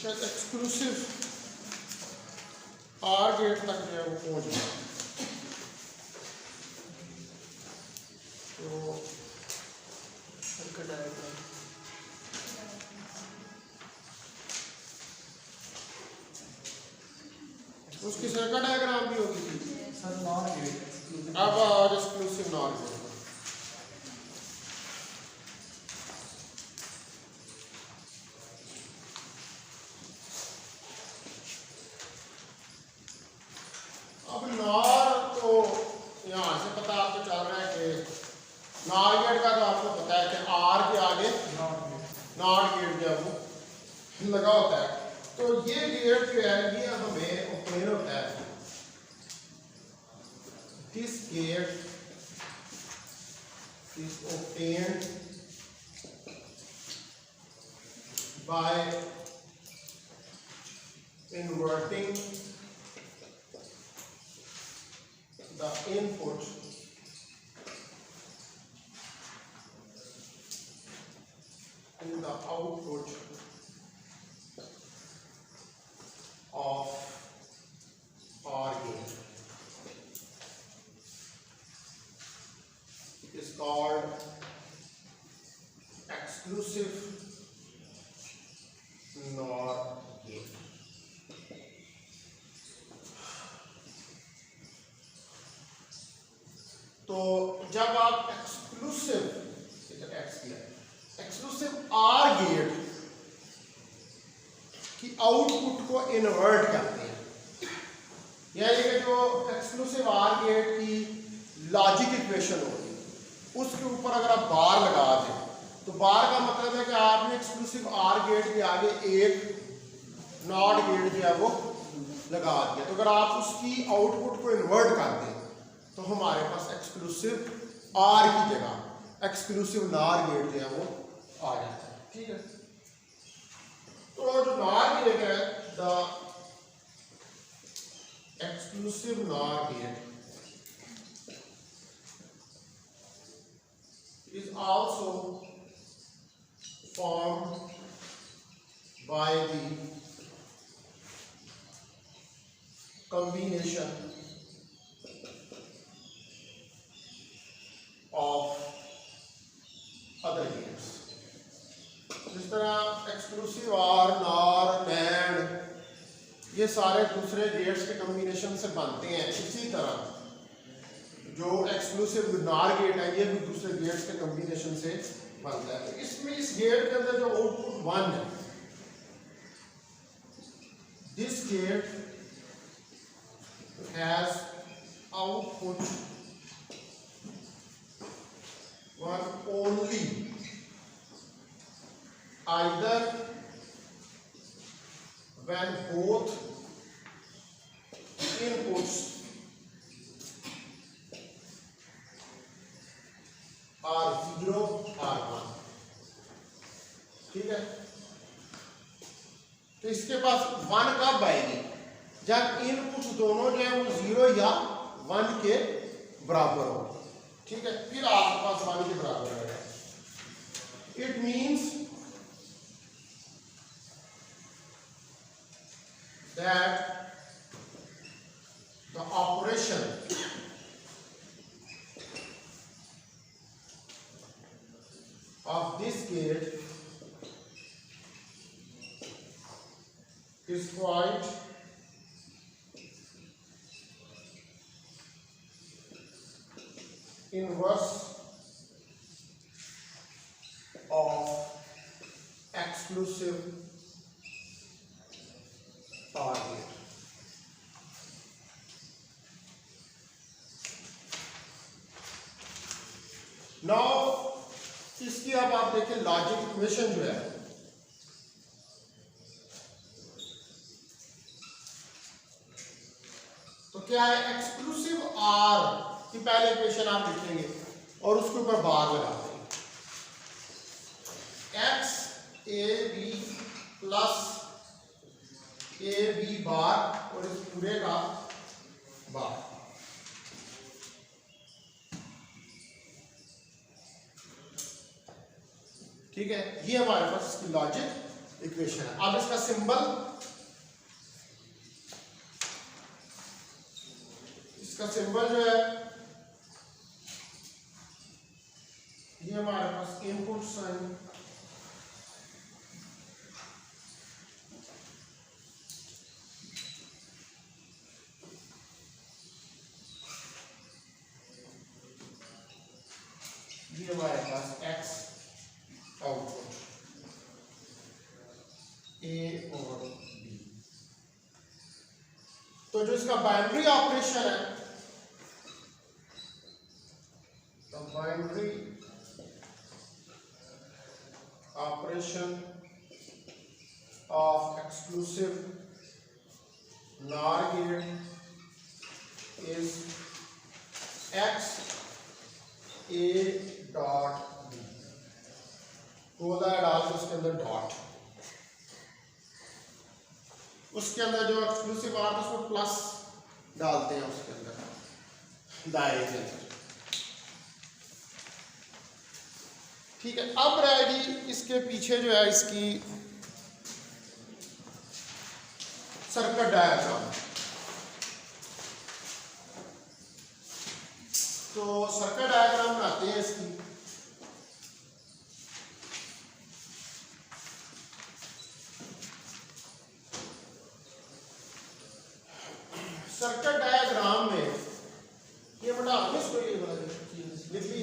शायद exclusive are get तक जो है वो पहुंच जाए। तो सर्किट डायग्राम उसकी सर्किट डायग्राम भी होगी थी। सर नॉट गेट अब और एक्सक्लूसिव नॉट गेट। अब नॉर तो यहाँ से पता आपको चल रहा है कि नॉर गेट का तो आपको पता है कि आर के आगे नॉट गेट जो है वो लगा होता है। तो ये गेट जो है ये हमें ओपन होता है। This gate is obtained by inverting the input in the output of OR gate. It is called exclusive NOR gate. तो जब आप एक्सक्लूसिव आर गेट की आउटपुट को इन्वर्ट करते हैं, यानी कि जो एक्सक्लूसिव आर गेट की लॉजिक इक्वेशन होगी उसके ऊपर अगर आप बार लगा दें तो बार का मतलब है कि आपने एक्सक्लूसिव आर गेट के आगे एक नॉट गेट जो है वो लगा दिया। तो अगर आप उसकी आउटपुट को इन्वर्ट कर दें तो हमारे पास एक्सक्लूसिव आर की जगह एक्सक्लूसिव नॉर गेट जो है वो आ जाता है। ठीक है, तो जो नॉर गेट है the exclusive NOR gate is also formed by the combination of other gates। जिस तरह एक्सक्लूसिव आर नॉर नैंड ये सारे दूसरे गेट्स के कम्बिनेशन से बनते हैं, इसी तरह जो एक्सक्लूसिव नॉर गेट है ये भी दूसरे गेट्स के कम्बिनेशन से बनता है। तो इसमें इस गेट के अंदर जो आउटपुट 1 है, this gate has output 1 only either when both inputs are 0 or 1। ठीक है, तो इसके पास 1 कब आएगी? जब इनपुट्स दोनों जो है वो 0 या 1 के बराबर हो। ठीक है, फिर आपके पास 1 के बराबर आएगा। It means that the operation of this gate is quite inverse of exclusive OR gate। Now इसकी अब आप देखें लॉजिक इक्वेशन जो है तो क्या है, एक्सक्लूसिव आर की पहले इक्वेशन आप लिखेंगे और उसके ऊपर बार लगा देंगे, X A B plus A B bar और इस पूरे का बार। ठीक है, ये हमारे पास इसकी लॉजिक इक्वेशन है। अब इसका सिंबल, इसका सिंबल जो है ये हमारे पास इनपुट साइन, ये हमारे पास x आउटपुट a और b। तो जो इसका बाइनरी ऑपरेशन है, तो binary operation of exclusive NOR gate is x a dot b, बोला है डाल के उसके अंदर डॉट, उसके अंदर जो एक्सक्लूसिव आता है उसको प्लस डालते हैं उसके अंदर दायरे के अंदर। ठीक है, अब रहेगी इसके पीछे जो है इसकी सर्किट डायग्राम। तो सर्किट डायग्राम बनाते हैं इसकी। सर्किट डायग्राम में ये बता इसको ये लिख ली।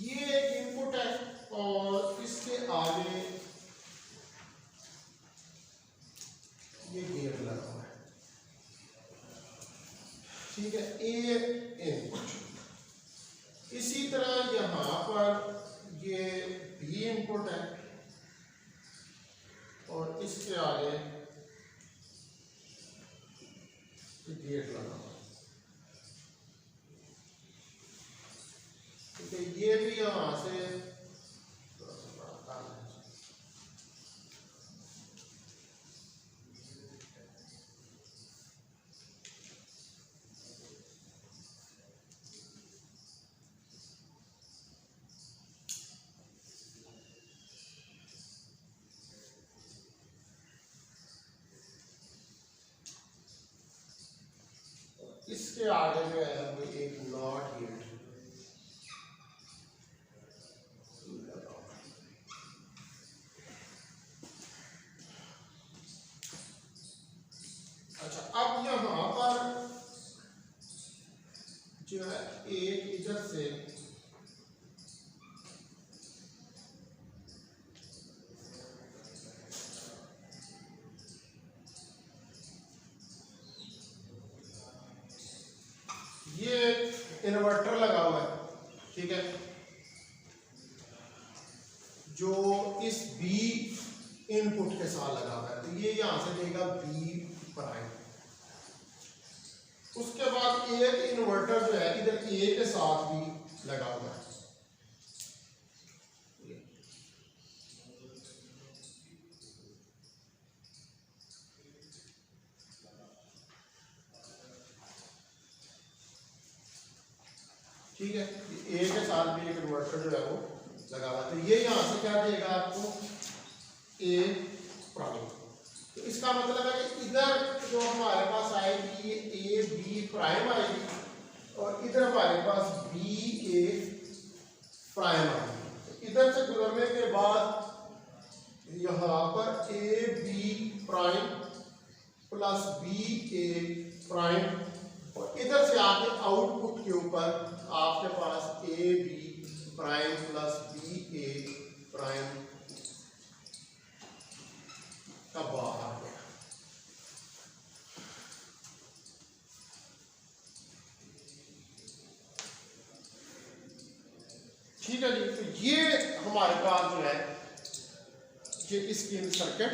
ये एक इनपुट है और इसके आगे ये गेट लगा हुआ है। ठीक है, ए इनपुट। इसी तरह यहां पर ये बी इनपुट है और इसके आगे गेट लगा हुआ है। ठीक है, ये भी यहां से थोड़ा सा बड़ा काम है। इसके आगे जो है वो एक नॉट गेट। अच्छा, अब यहां पर जो है एक इधर से ये इन्वर्टर लगा हुआ है। ठीक है, जो इस बी इनपुट के साथ लगा हुआ है, तो ये यहां से देगा बी प्राइम। उसके बाद एक इन्वर्टर जो है इधर ए के साथ भी लगा हुआ है। ठीक है, ए के साथ भी एक इन्वर्टर जो है वो लगा हुआ है। तो ये यहां से क्या देगा आपको ए प्राइम। तो इसका मतलब है कि इधर जो हमारे पास आएगी ये ए बी प्राइम आएगी और इधर हमारे पास बी ए प्राइम आएगी। तो इधर से गुजरने के बाद यहाँ पर A B prime plus B A prime और इधर से आके आउटपुट के ऊपर आपके पास A B prime plus B A prime का बार आ गया। ठीक है जी, तो ये हमारे पास जो है ये इसकी सर्किट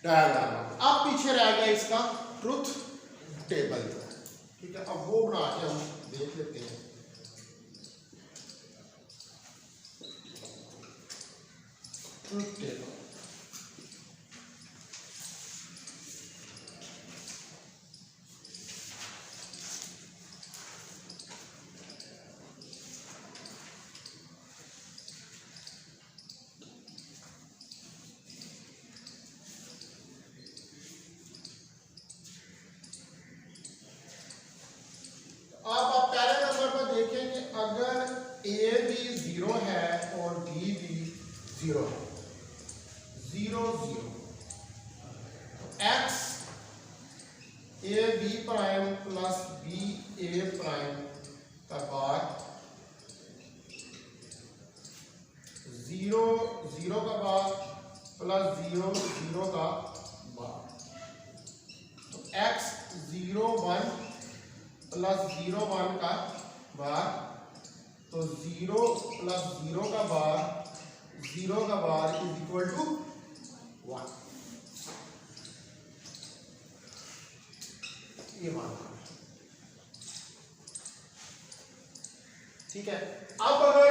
डायग्राम है। अब पीछे रह गया इसका ट्रुथ टेबल। ठीक है, अब वो बना के हम देख लेते हैं। Truth table. अब आप पहले नंबर पर देखें कि अगर ए भी 0 है और बी भी 0 है, 0 0, X A B prime plus B A prime का बार 0 0 का बार प्लस 0 0 का बार, तो एक्स 0 1 प्लस 0 1 का बार, तो 0 प्लस 0 का बार 0 का बार इज इक्वल टू 1। ये मानना ठीक है। अब अगर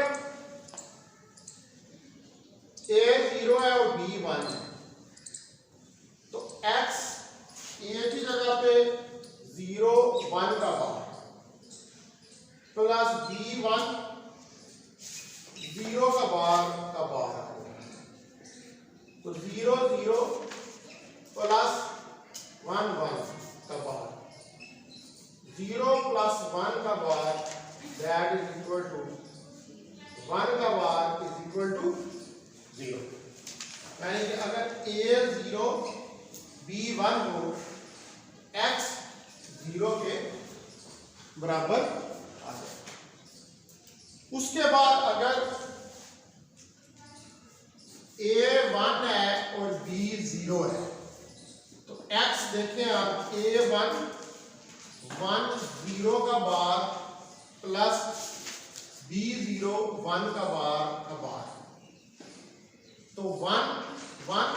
a 0 है और b 1 है, तो x a की जगह पे 0 1 का बार प्लस b 1 0 का बार तो 0 0 प्लस 1 1 का बार, 0 प्लस 1 का बार दैट इज इक्वल टू 1 का बार इज इक्वल टू 0। यानी कि अगर a 0 b 1 हो, x 0 के बराबर आ जाए। उसके बाद अगर a 1 है और b 0 है, तो x देखें आप a 1 1 0 का बार प्लस b 0 1 का बार, तो 1 1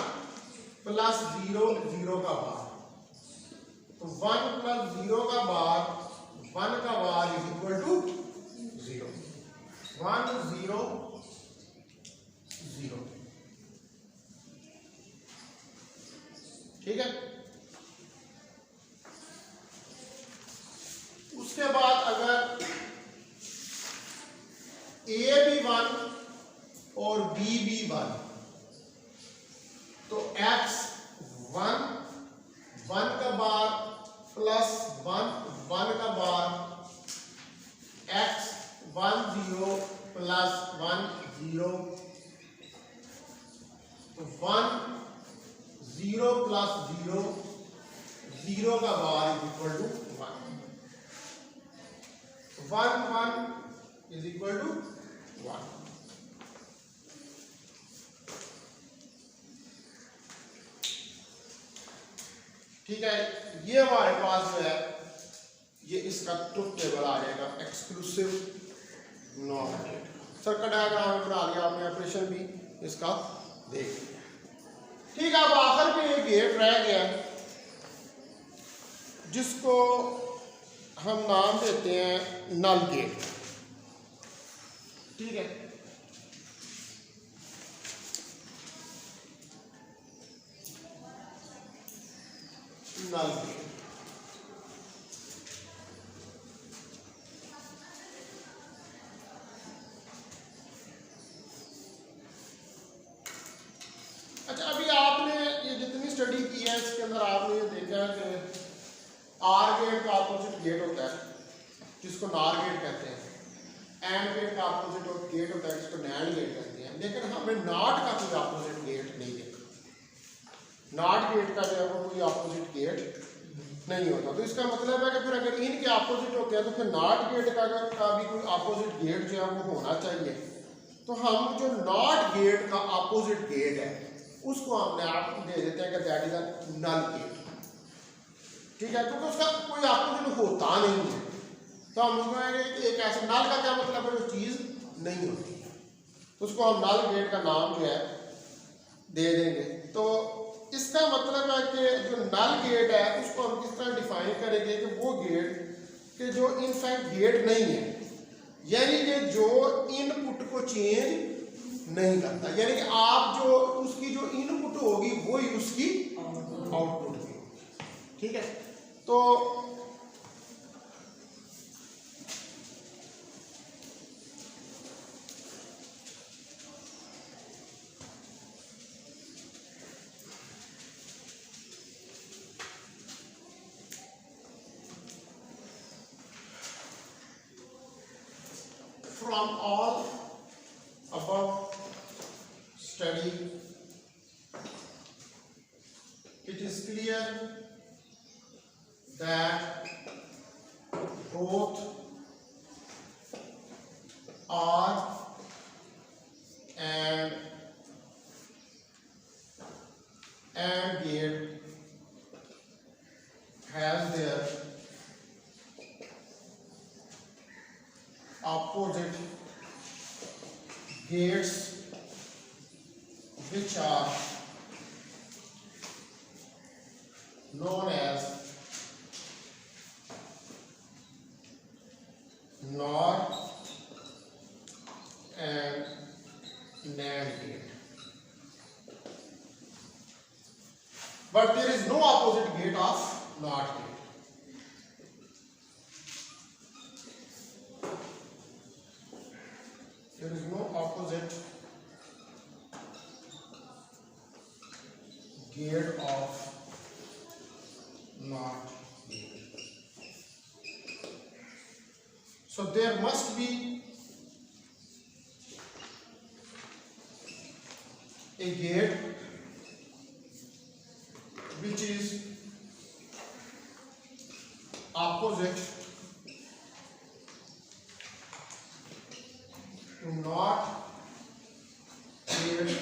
प्लस 0 0 का बार, तो 1 प्लस 0 का बार 1 का बार इज इक्वल टू 0। 1 0 0, ठीक है। उसके बाद अगर a भी 1 और b भी 1, तो x 1 1 का बार प्लस 1 1 का बार, x 1 0 प्लस 1 0, तो 1 0 प्लस 0 0 का bar is equal to 1, 1 1 is equal to 1। ठीक है, ये हमारे पास जो है ये इसका ट्रुथ टेबल आ जाएगा exclusive not gate. Circuit diagram बना लिया आपने, ऑपरेशन भी इसका देख लिया। ठीक है, अब आखिर में एक गेट रह गया जिसको हम नाम देते हैं नल गेट। ठीक है, नल गेट। अच्छा, अभी आपने ये जितनी स्टडी की है इसके अंदर आपने ये देखा है कि आर गेट का अपोजिट गेट होता है जिसको नार गेट कहते हैं, एंड गेट का अपोजिट गेट होता है जिसको नैंड गेट कहते हैं। लेकिन हमने नॉट का कोई अपोजिट गेट नहीं देखा, नॉट गेट का जो है वो कोई अपोजिट गेट नहीं होता। तो इसका मतलब है कि फिर अगर इनके अपोजिट होते हैं तो फिर नॉट गेट का भी कोई अपोजिट गेट जो है वो होना चाहिए। तो हम जो नॉट गेट का अपोजिट गेट है उसको हमने आप दे देते हैं कि that is a null gate. ठीक है, क्योंकि उसका कोई अपोजिट होता नहीं है, तो हम उसको एक ऐसा नल का क्या मतलब है, जो चीज़ नहीं होती है, उसको हम नल गेट का नाम जो है दे देंगे। तो इसका मतलब है कि जो नल गेट है उसको हम किस तरह डिफाइन करेंगे कि वो गेट कि जो इनफैक्ट गेट नहीं है, यानी कि जो इनपुट को चेंज नहीं करता, यानी कि आप जो उसकी जो इनपुट होगी वही उसकी आउटपुट भी होगी। ठीक है, तो from all above study, it is clear that both R and AND gate has their opposite gates, which are known as NOR and NAND gate. But there is no opposite gate of NOT gate. There is no opposite gate of NOT gate. So there must be a gate which is opposite to NOT gate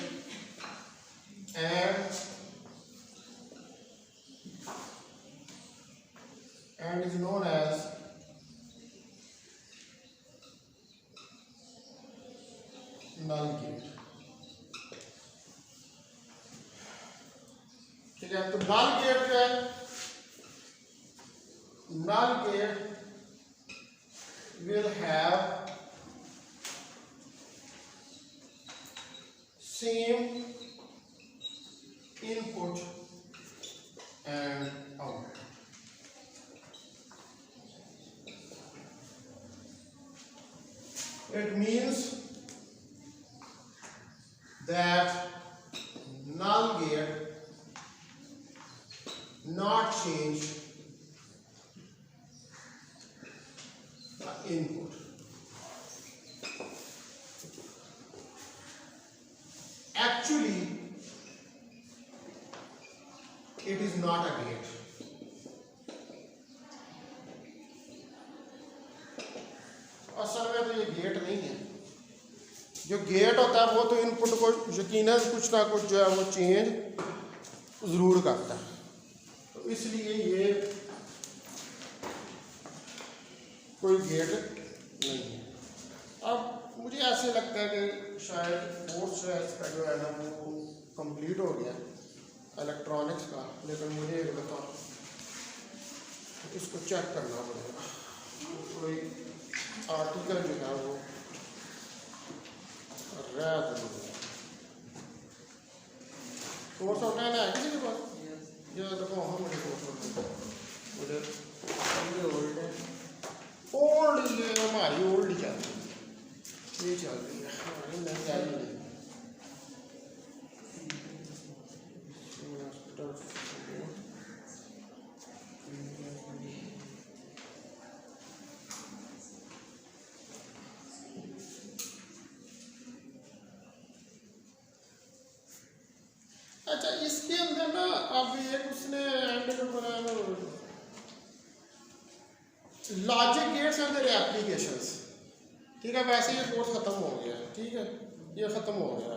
and is known as null gate. ठीक है, तो null gate क्या है? Null gate will have same input and output. It means that null gate not change the input. Actually, it is not a gate. असल में तो ये gate नहीं है। जो गेट होता है वो तो इनपुट को यकीनन कुछ ना कुछ जो है वो चेंज ज़रूर करता है, तो इसलिए ये कोई गेट नहीं है। अब मुझे ऐसे लगता है कि शायद कोर्स जो है इसका जो है ना वो कंप्लीट हो गया इलेक्ट्रॉनिक्स का, लेकिन मुझे एक बताओ इसको चेक करना पड़ेगा। कोई आर्टिकल जो है वो रैद कोर्स आउट है किसी के पास? ये देखो हाँ मुझे कोर्स आउट मुझे ओल्ड है, ओल्ड ये हमारी ओल्ड ही चल रही है, ये चल रही है हमारी नई चल रही है। अच्छा, इसके अंदर ना अब एक उसने logic gates and their applications, ठीक है, वैसे ये कोर्स खत्म हो गया, ठीक है, ये खत्म हो गया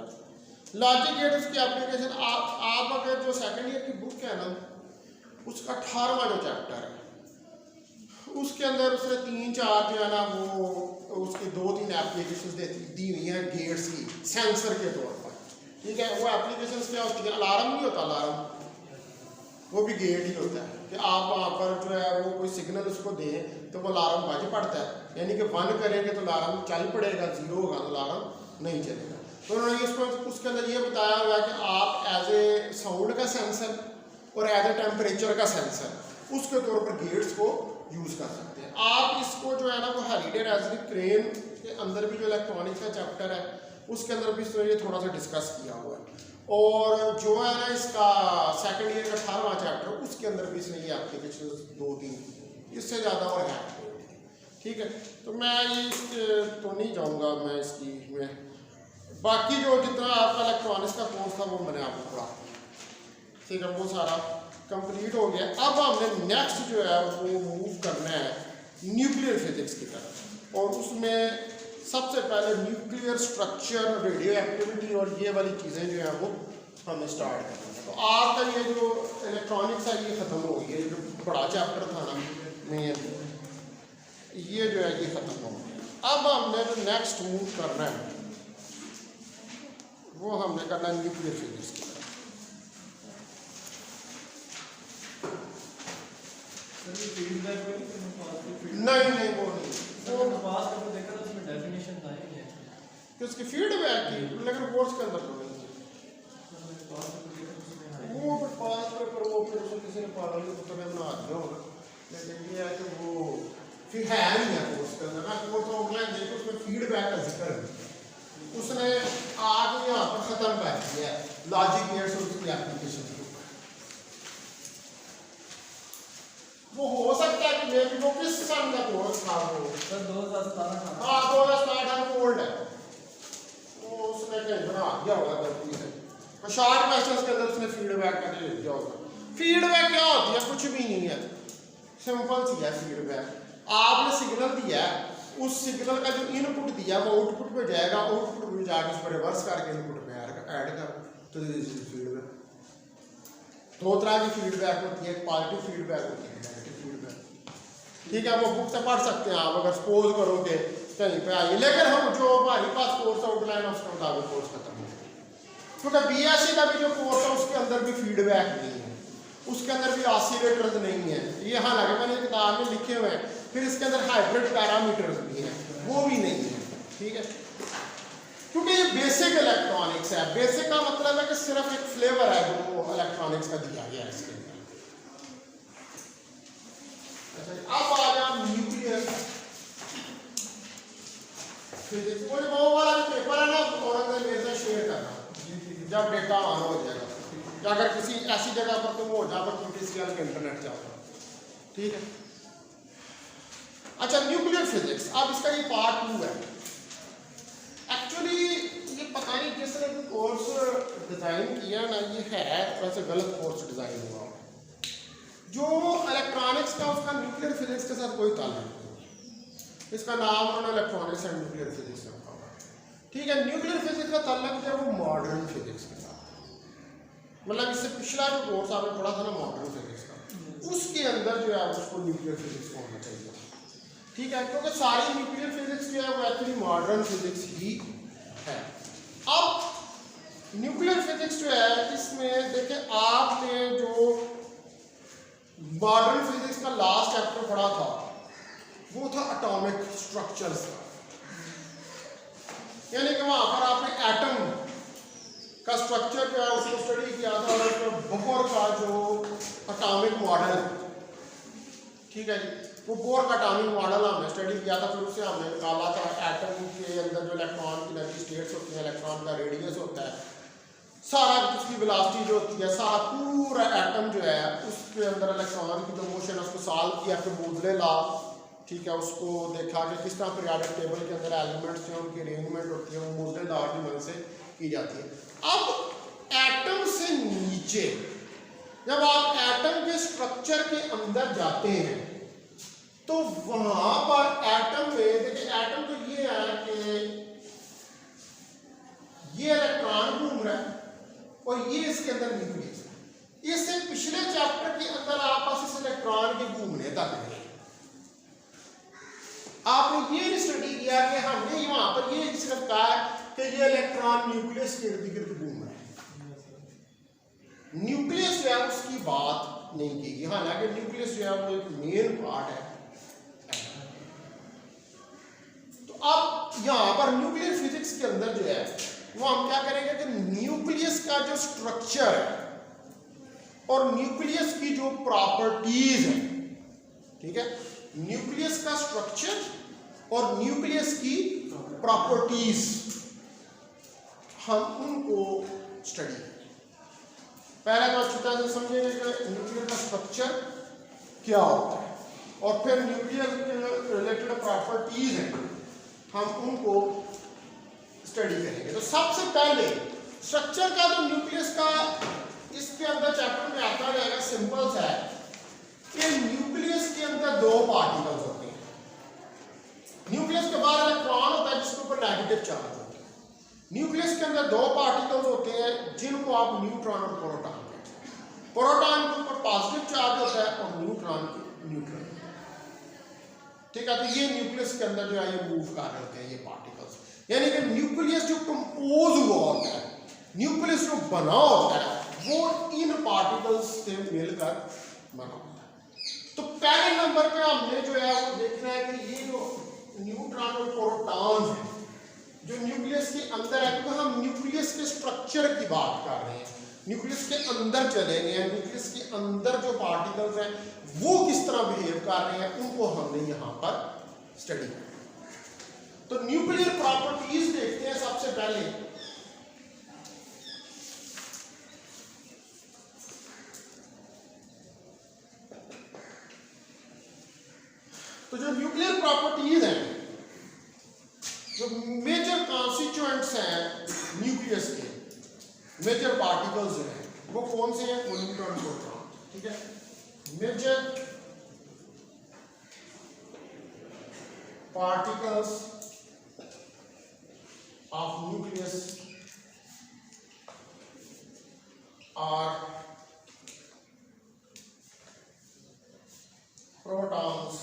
लॉजिक गेट्स की एप्लीकेशन। आप अगर जो सेकंड ईयर की बुक है ना उसका 18वां जो चैप्टर है उसके अंदर उसने 3-4 जो है ना वो उसकी 2-3 एप्लीकेशंस दी हुई हैं गेट्स की सेंसर के तौर पर, ठीक है। वो एप्लीकेशंस क्या होती है? अलार्म नहीं होता, अलार्म वो भी गेट ही होता है कि आप वहाँ पर जो है वो कोई सिग्नल उसको दें तो वो अलार्म बज पड़ता है, यानी कि 1 करेंगे तो अलार्म चल पड़ेगा, 0 होगा तो अलार्म नहीं चलेगा। तो उन्होंने उसके अंदर ये बताया हुआ कि आप एज ए साउंड का सेंसर और एज ए टेम्परेचर का सेंसर उसके तौर पर गेट्स को यूज़ कर सकते हैं आप। इसको जो है ना वो हेरिडे रेजरी क्रेन के अंदर भी जो इलेक्ट्रॉनिक्स का चैप्टर है उसके अंदर भी इसने ये थोड़ा सा डिस्कस किया हुआ है, और जो है ना इसका सेकंड ईयर का 18वां चैप्टर उसके अंदर भी इसने ये एप्लीकेशन 2-3 इससे ज़्यादा और है, ठीक है। तो मैं ये तो नहीं जाऊँगा मैं इसकी में, बाकी जो जितना आपका इलेक्ट्रॉनिक्स का कोर्स था वो मैंने आपको पढ़ा, ठीक है, वो सारा कंप्लीट हो गया। अब हमने नेक्स्ट जो है वो मूव करना है न्यूक्लियर फिजिक्स की तरफ, और उसमें सबसे पहले न्यूक्लियर स्ट्रक्चर, रेडियो एक्टिविटी और ये वाली चीज़ें जो हैं वो हमें स्टार्ट करना है। तो आपका ये जो इलेक्ट्रॉनिक्स है ये ख़त्म हो गया, जो बड़ा चैप्टर था ना में ये जो है ये ख़त्म हो गया। अब हमने जो नेक्स्ट मूव करना है वो हमने करना है न्यूक्लियर फिजिक्स की तरफ। नहीं वो नहीं, वो पास करके देखा था उसमें डेफिनेशन था ही है कि उसकी फीडबैक की, लेकिन कोर्स के अंदर तो नहीं है वो। फिर पास पेपर वो फिर उसको किसी ने पागल को तो मैं बना दिया होगा, लेकिन ये है कि वो फिर है नहीं है कोर्स के अंदर ना। कोर्स ऑनलाइन देखो उसमें फीडबैक का जिक्र है, उसने आज यहाँ पर ख़त्म कर दिया है लॉजिक गेट्स और उसकी एप्लीकेशन। वो हो सकता है कि मे भी वो किस सन का कोर्स था वो सर 2017 का। हाँ 2017 ओल्ड है, वो उसने कहीं बना दिया होगा गलती से, तो शॉर्ट क्वेश्चंस के अंदर उसने फीडबैक का दे दिया होगा। फीडबैक क्या होती है? कुछ भी नहीं है, सिंपल सी है फीडबैक। आपने सिग्नल दिया है, उस सिग्नल का जो इनपुट दिया वो आउटपुट पे जाएगा, आउटपुट में जाकर उसको रिवर्स करके इनपुट में ऐड कर, तो दिस इज फीडबैक। दो तरह की फीडबैक होती है, एक पॉजिटिव फीडबैक होती है, नेगेटिव फीडबैक, ठीक है। वो बुक से पढ़ सकते हैं आप अगर सपोज करो कि कहीं पे आइए, लेकिन हम जो हमारे पास कोर्स आउटलाइन है उसके मुताबिक कोर्स खत्म हो गया, क्योंकि बीएससी का भी जो कोर्स है उसके अंदर भी फीडबैक नहीं है, उसके अंदर भी ऑसिलेटर्स नहीं है। ये हालांकि मैंने किताब में लिखे हुए हैं, फिर इसके अंदर हाइब्रिड पैरामीटर्स भी हैं, वो भी नहीं है, ठीक है, क्योंकि ये बेसिक इलेक्ट्रॉनिक्स है। बेसिक का मतलब है कि सिर्फ एक फ्लेवर है जो इलेक्ट्रॉनिक्स का दिया गया है इसके अंदर। अच्छा, अब आ जाओ न्यूक्लियर फिजिक्स। वो वाला जो पेपर है ना और मेरे से शेयर करना जब डेटा ऑन हो जाएगा, या अगर किसी ऐसी जगह पर तुम हो जहाँ पर QTCL के इंटरनेट जाओ, ठीक है। अच्छा, न्यूक्लियर फिजिक्स, अब इसका ये पार्ट 2 है। एक्चुअली ये पता नहीं जिसने कोर्स डिज़ाइन किया ना, ये है वैसे गलत कोर्स डिज़ाइन हुआ। जो इलेक्ट्रॉनिक्स का उसका न्यूक्लियर फिजिक्स के साथ कोई ताल्लुक नहीं, इसका नाम उन्होंने इलेक्ट्रॉनिक्स एंड न्यूक्लियर फिजिक्स रखा हुआ, ठीक है। न्यूक्लियर फिजिक्स का ताल्लुक जो है वो मॉडर्न फिजिक्स के साथ, मतलब इससे पिछला जो कोर्स आपने पढ़ा था ना मॉडर्न फिजिक्स का, उसके अंदर जो है उसको न्यूक्लियर फिजिक्स होना चाहिए, ठीक है, क्योंकि सारी न्यूक्लियर फिजिक्स जो है वो एक्चुअली मॉडर्न फिजिक्स ही है। अब न्यूक्लियर फिजिक्स जो है इसमें देखिए, आपने जो मॉडर्न फिजिक्स का लास्ट चैप्टर पढ़ा था वो था एटॉमिक स्ट्रक्चर्स का, यानी कि वहां पर आपने एटम का स्ट्रक्चर जो है उसको स्टडी किया था, और उसमें बोहर का जो एटॉमिक मॉडल, ठीक है जी, वो बोहर का एटॉमिक मॉडल हमने स्टडी किया था। फिर उससे हमने निकाला था एटम के अंदर जो इलेक्ट्रॉन की एनर्जी स्टेट्स होती हैं, इलेक्ट्रॉन का रेडियस होता है, सारा उसकी वेलोसिटी जो होती है, सारा पूरा एटम जो है उसके अंदर इलेक्ट्रॉन की जो मोशन है उसको सॉल्व किया, फिर मोजले लॉ, ठीक है, उसको देखा कि किस तरह पीरियोडिक टेबल के अंदर एलिमेंट्स जो उनकी अरेंजमेंट होती है वो मोजले लॉ की मदद से की जाती है। अब एटम से नीचे जब आप एटम के स्ट्रक्चर के अंदर जाते हैं तो वहां पर एटम में देखिए, एटम तो ये है कि ये इलेक्ट्रॉन घूम रहा है और ये इसके अंदर न्यूक्लियस है। इससे पिछले चैप्टर के अंदर आप पास इस इलेक्ट्रॉन के घूमने तक है, आपने ये स्टडी किया कि हमने वहां पर ये सिर्फ कहा कि ये इलेक्ट्रॉन न्यूक्लियस के इर्द गिर्द घूम रहा है, न्यूक्लियस जो है उसकी बात नहीं की गई। हालांकि न्यूक्लियस जो है वो एक मेन पार्ट है। तो अब यहां पर न्यूक्लियर फिजिक्स के अंदर जो है वो हम क्या करेंगे कि न्यूक्लियस का जो स्ट्रक्चर है और न्यूक्लियस की जो प्रॉपर्टीज है, ठीक है, न्यूक्लियस का स्ट्रक्चर और न्यूक्लियस की प्रॉपर्टीज हम उनको स्टडी करेंगे। पहले तो अच्छी तरह से समझेंगे कि न्यूक्लियर का स्ट्रक्चर क्या होता है और फिर न्यूक्लियर के रिलेटेड प्रॉपर्टीज हैं हम उनको स्टडी करेंगे। तो सबसे पहले स्ट्रक्चर का जो न्यूक्लियस का इसके अंदर चैप्टर में आता जाएगा, सिंपल सा है कि न्यूक्लियस के अंदर दो पार्टिकल्स होते हैं। न्यूक्लियस के बाहर इलेक्ट्रॉन होता है जिसके ऊपर नेगेटिव चार्ज होता है। न्यूक्लियस के अंदर दो पार्टिकल्स होते हैं जिनको आप न्यूट्रॉन और प्रोटॉन कहते हैं। प्रोटॉन के ऊपर पॉजिटिव चार्ज होता है और न्यूट्रॉन के न्यूट्रल, ठीक है। तो ये न्यूक्लियस के अंदर जो है ये मूव कर रहे होते हैं ये पार्टिकल्स, यानी कि न्यूक्लियस जो कंपोज हुआ होता है, न्यूक्लियस जो बना होता है वो इन पार्टिकल्स से मिलकर बना होता है। तो पहले नंबर पे हमने जो है वो देखना है कि ये जो न्यूट्रॉन और प्रोटॉन है जो न्यूक्लियस के अंदर है, क्योंकि हम न्यूक्लियस के स्ट्रक्चर की बात कर रहे हैं, न्यूक्लियस के अंदर चले गए हैं, न्यूक्लियस के अंदर जो पार्टिकल्स हैं वो किस तरह बिहेव कर रहे हैं उनको हमने यहां पर स्टडी किया। तो न्यूक्लियर प्रॉपर्टीज देखते हैं सबसे पहले। तो जो न्यूक्लियर प्रॉपर्टीज हैं, जो मेजर कॉन्स्टिट्यूएंट्स हैं न्यूक्लियस के, मेजर पार्टिकल्स जो हैं वो कौन से हैं? वो न्यूट्रॉन प्रोटॉन, ठीक है। Major particles of nucleus are protons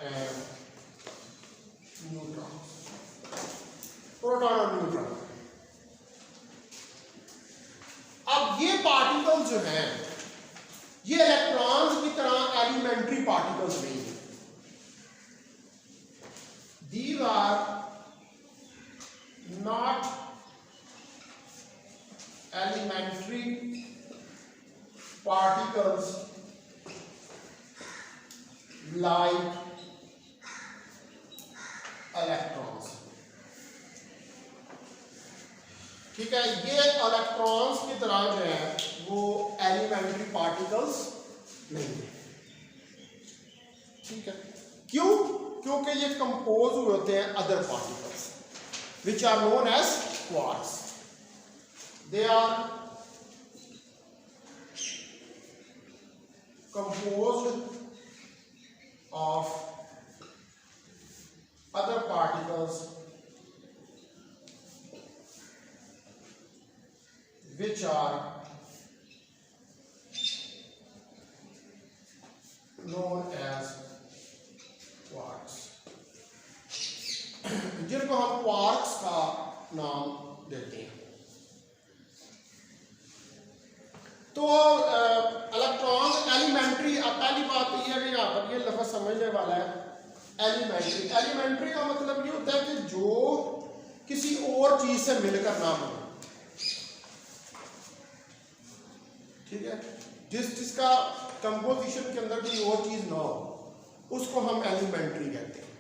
and neutrons. Proton और न्यूट्रॉन। अब ये पार्टिकल्स जो हैं ये इलेक्ट्रॉन्स की तरह एलिमेंट्री पार्टिकल्स नहीं है। These are not elementary particles like electrons, ठीक है। ये इलेक्ट्रॉन्स की तरह जो है वो एलिमेंट्री पार्टिकल्स नहीं है, ठीक है। क्यों? क्योंकि ये कंपोज हुए होते हैं other particles which are known as quarks. They are composed of other particles which are known as quarks, जिनको हम क्वार्क्स का नाम देते हैं। तो इलेक्ट्रॉन एलिमेंट्री, अब पहली बात तो यह है कि यहाँ पर ये लफ्ज़ समझने वाला है एलिमेंट्री। एलिमेंट्री का मतलब ये होता है कि जो किसी और चीज से मिलकर ना बने, ठीक है। जिसका कंपोजिशन के अंदर कोई और चीज ना हो उसको हम एलिमेंट्री कहते हैं।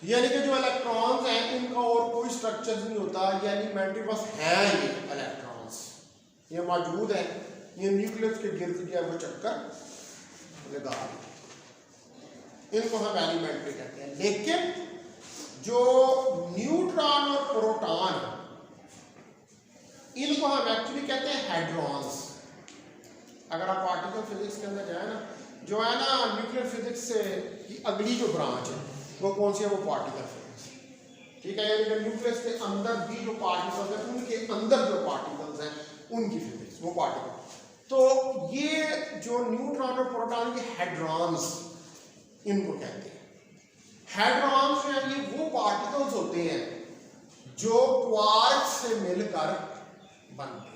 यानी कि जो इलेक्ट्रॉन्स हैं इनका और कोई स्ट्रक्चर नहीं होता, ये एलिमेंट्री बस हैं, ये इलेक्ट्रॉन्स ये मौजूद है, ये न्यूक्लियस के गिर्द जो है वो चक्कर लगा रहे हैं, इनको हम एलिमेंट्री कहते हैं। लेकिन जो न्यूट्रॉन और प्रोटॉन इनको हम एक्चुअली कहते हैं हेड्रॉन्स। अगर आप पार्टिकल फिजिक्स के अंदर जाए ना, जो है ना न्यूक्लियर फिजिक्स से की अगली जो ब्रांच है वो कौन सी है? वो पार्टिकल फिजिक्स, ठीक है। यानी कि न्यूक्लियस के अंदर भी जो पार्टिकल्स हैं उनके अंदर जो पार्टिकल्स हैं उनकी फिजिक्स, वो पार्टिकल। तो ये जो न्यूट्रॉन और प्रोटॉन के हेड्रॉन्स इनको कहते हैं। हेड्रॉन्स जो है ये वो पार्टिकल्स होते हैं जो क्वार्क्स से मिलकर बनते हैं।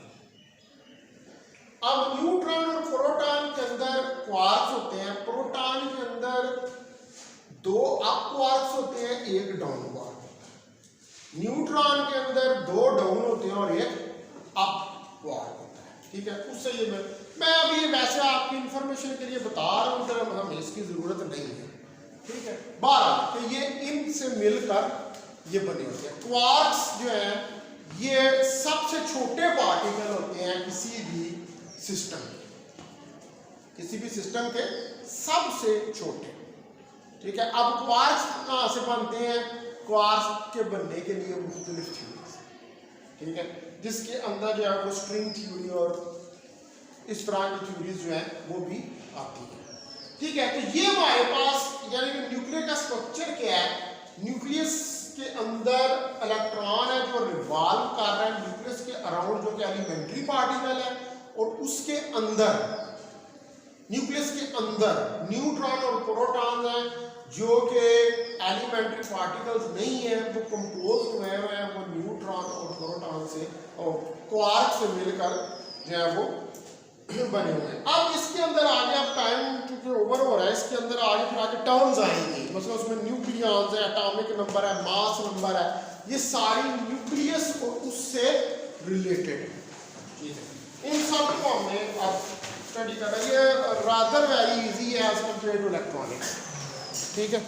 अब न्यूट्रॉन और प्रोटॉन के अंदर क्वार्क्स होते हैं, प्रोटॉन के अंदर दो अप क्वार्क्स होते हैं, एक डाउन क्वार्क होता है। न्यूट्रॉन के अंदर 2 डाउन होते हैं और एक अप क्वार्क होता है, ठीक है। उससे ये मैं अभी ये वैसे आपकी इंफॉर्मेशन के लिए बता रहा हूँ, जरा हमें इसकी ज़रूरत नहीं है, ठीक है। 12 तो ये इनसे मिलकर ये बने होते हैं। क्वार्क्स जो है ये सबसे छोटे पार्टिकल होते हैं किसी भी सिस्टम के सबसे छोटे, ठीक है। अब क्वार्क्स कहाँ से बनते हैं? क्वार्क्स के बनने के लिए मुख्तलिफ थ्योरीज, ठीक है, जिसके अंदर जो है वो स्ट्रिंग थ्योरी और इस तरह की थ्योरीज जो है वो भी आती है, ठीक है। तो ये हमारे पास यानी कि न्यूक्लियर का स्ट्रक्चर क्या है? न्यूक्लियस के अंदर इलेक्ट्रॉन है जो रिवॉल्व कर रहा है न्यूक्लियस के अराउंड, जो कि एलिमेंट्री पार्टिकल है, और उसके अंदर न्यूक्लियस के अंदर न्यूट्रॉन और प्रोटॉन हैं जो कि एलिमेंट्री पार्टिकल्स नहीं है, वो कंपोज हुए हैं वो न्यूट्रॉन और प्रोटॉन से और क्वार्क से मिलकर जो है वो बने हुए हैं। अब इसके अंदर आगे, अब टाइम क्योंकि ओवर हो रहा है, इसके अंदर आगे फिर आगे टर्म्स आएंगी, मतलब उसमें न्यूक्लियॉन्स है, एटॉमिक नंबर है, मास नंबर है, ये सारी न्यूक्लियस और उससे रिलेटेड चीजें, इन सब को हमने अब स्टडी करना। ये रादर वेरी इजी है एज कम्पेयर टू इलेक्ट्रॉनिक्स, ठीक है।